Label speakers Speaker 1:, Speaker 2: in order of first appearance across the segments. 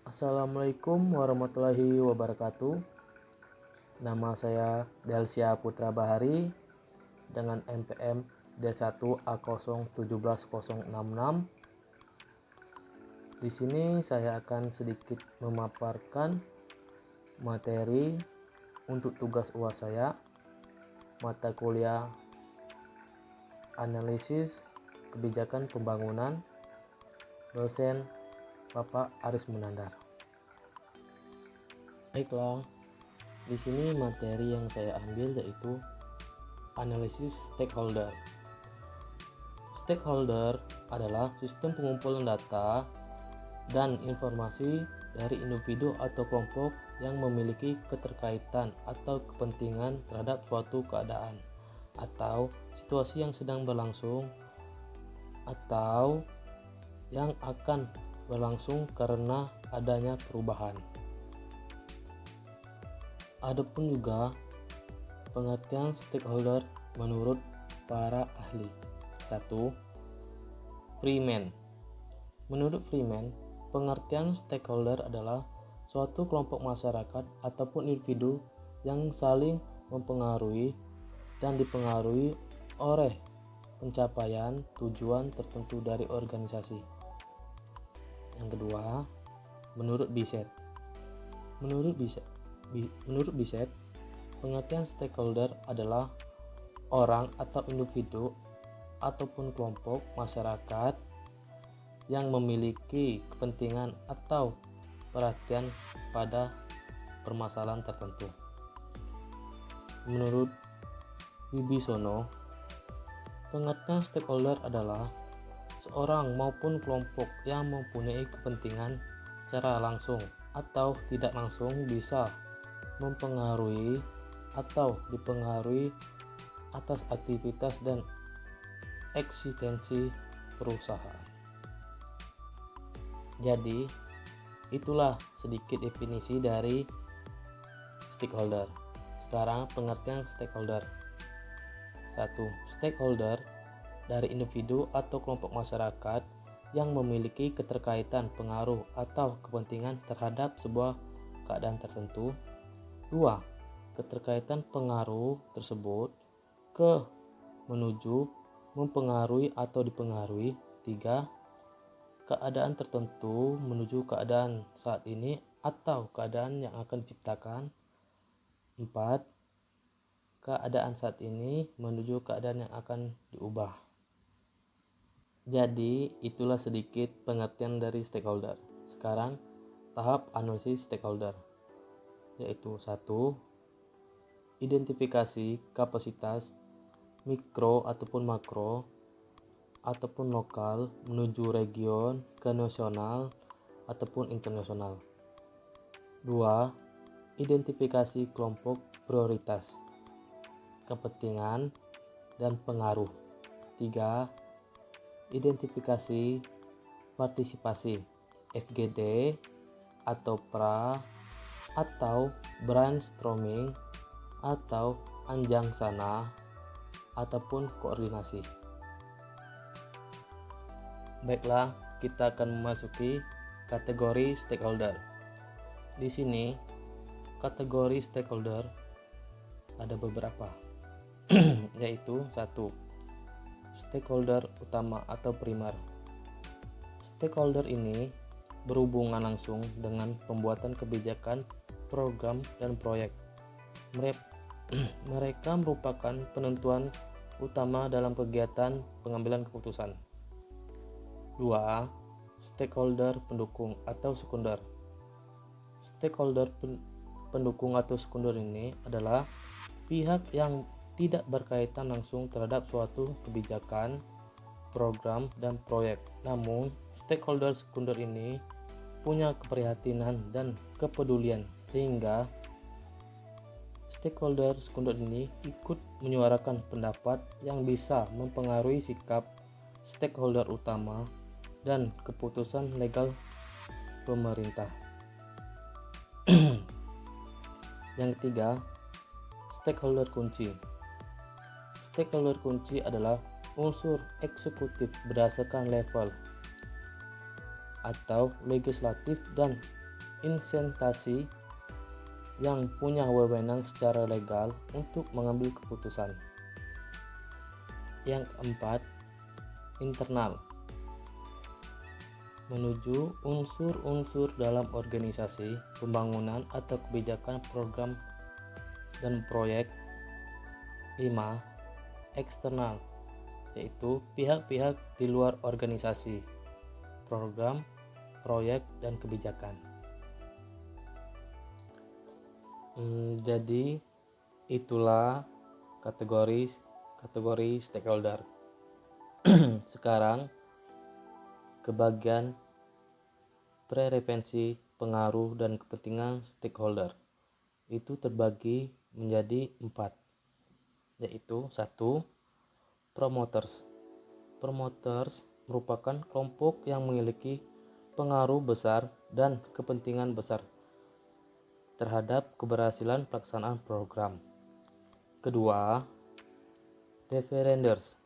Speaker 1: Assalamualaikum warahmatullahi wabarakatuh. Nama saya Delsia Putra Bahari dengan NPM D1A017066. Di sini saya akan sedikit memaparkan materi untuk tugas UAS saya, mata kuliah Analisis Kebijakan Pembangunan, dosen Bapak Aris Munandar. Baiklah, di sini materi yang saya ambil yaitu analisis stakeholder. Stakeholder adalah sistem pengumpulan data dan informasi dari individu atau kelompok yang memiliki keterkaitan atau kepentingan terhadap suatu keadaan atau situasi yang sedang berlangsung atau yang akan berlangsung karena adanya perubahan. Adapun juga pengertian stakeholder menurut para ahli. 1. Freeman. Menurut Freeman, pengertian stakeholder adalah suatu kelompok masyarakat ataupun individu yang saling mempengaruhi dan dipengaruhi oleh pencapaian tujuan tertentu dari organisasi. Yang kedua, menurut Biset. Menurut Biset, pengertian stakeholder adalah orang atau individu ataupun kelompok masyarakat yang memiliki kepentingan atau perhatian pada permasalahan tertentu. Menurut Wibisono, pengertian stakeholder adalah seorang maupun kelompok yang mempunyai kepentingan secara langsung atau tidak langsung bisa mempengaruhi atau dipengaruhi atas aktivitas dan eksistensi perusahaan. Jadi, itulah sedikit definisi dari stakeholder. Sekarang pengertian stakeholder. 1. Stakeholder dari individu atau kelompok masyarakat yang memiliki keterkaitan, pengaruh, atau kepentingan terhadap sebuah keadaan tertentu. 2. Keterkaitan pengaruh tersebut menuju mempengaruhi atau dipengaruhi. 3. Keadaan tertentu menuju keadaan saat ini atau keadaan yang akan diciptakan. 4. Keadaan saat ini menuju keadaan yang akan diubah. Jadi, itulah sedikit pengertian dari stakeholder. Sekarang, tahap analisis stakeholder, yaitu 1. Identifikasi kapasitas mikro ataupun makro ataupun lokal menuju region ke nasional ataupun internasional. 2. Identifikasi kelompok prioritas, kepentingan, dan pengaruh. 3. Identifikasi partisipasi, FGD atau PRA atau brainstorming atau anjang sana ataupun koordinasi. Baiklah, kita akan memasuki kategori stakeholder. Di sini kategori stakeholder ada beberapa, yaitu 1. Stakeholder utama atau primer. Stakeholder ini berhubungan langsung dengan pembuatan kebijakan, program, dan proyek. Mereka merupakan penentuan utama dalam kegiatan pengambilan keputusan. 2. Stakeholder pendukung atau sekunder. Stakeholder pendukung atau sekunder ini adalah pihak yang tidak berkaitan langsung terhadap suatu kebijakan, program, dan proyek. Namun, stakeholder sekunder ini punya keprihatinan dan kepedulian sehingga stakeholder sekunder ini ikut menyuarakan pendapat yang bisa mempengaruhi sikap stakeholder utama dan keputusan legal pemerintah. Yang ketiga, stakeholder kunci. Stakeholder kunci adalah unsur eksekutif berdasarkan level atau legislatif dan instansi yang punya wewenang secara legal untuk mengambil keputusan. Yang keempat, internal. Menuju unsur-unsur dalam organisasi, pembangunan atau kebijakan program dan proyek. 5. Eksternal, yaitu pihak-pihak di luar organisasi, program, proyek, dan kebijakan. Jadi itulah kategori stakeholder. Sekarang ke bagian preferensi, pengaruh, dan kepentingan stakeholder. Itu terbagi menjadi 4, yaitu 1. Promoters. Promoters merupakan kelompok yang memiliki pengaruh besar dan kepentingan besar terhadap keberhasilan pelaksanaan program. Kedua, referenders,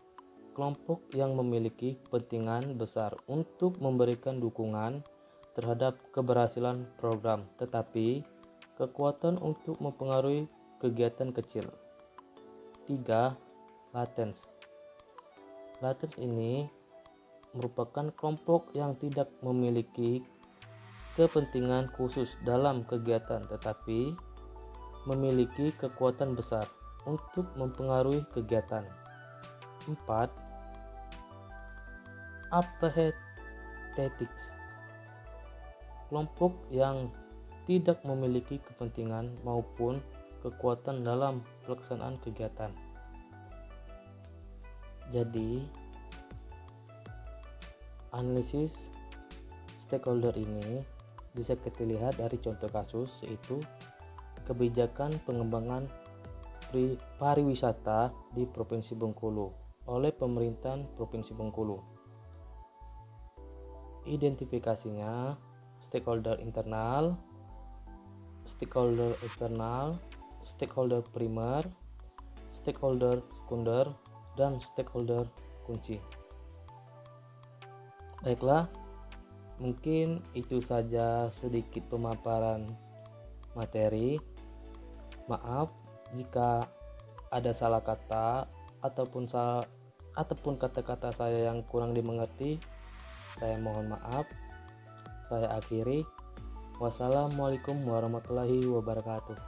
Speaker 1: kelompok yang memiliki kepentingan besar untuk memberikan dukungan terhadap keberhasilan program, tetapi kekuatan untuk mempengaruhi kegiatan kecil. 3. Latents. Latents ini merupakan kelompok yang tidak memiliki kepentingan khusus dalam kegiatan tetapi memiliki kekuatan besar untuk mempengaruhi kegiatan. 4. Apathetics, kelompok yang tidak memiliki kepentingan maupun kekuatan dalam pelaksanaan kegiatan. Jadi, analisis stakeholder ini bisa kita lihat dari contoh kasus, yaitu kebijakan pengembangan pariwisata di Provinsi Bengkulu oleh pemerintahan Provinsi Bengkulu. Identifikasinya stakeholder internal, stakeholder eksternal, stakeholder primer, stakeholder sekunder, dan stakeholder kunci. Baiklah, mungkin itu saja sedikit pemaparan materi. Maaf jika ada salah kata ataupun kata-kata saya yang kurang dimengerti. Saya mohon maaf. Saya akhiri. Wassalamualaikum warahmatullahi wabarakatuh.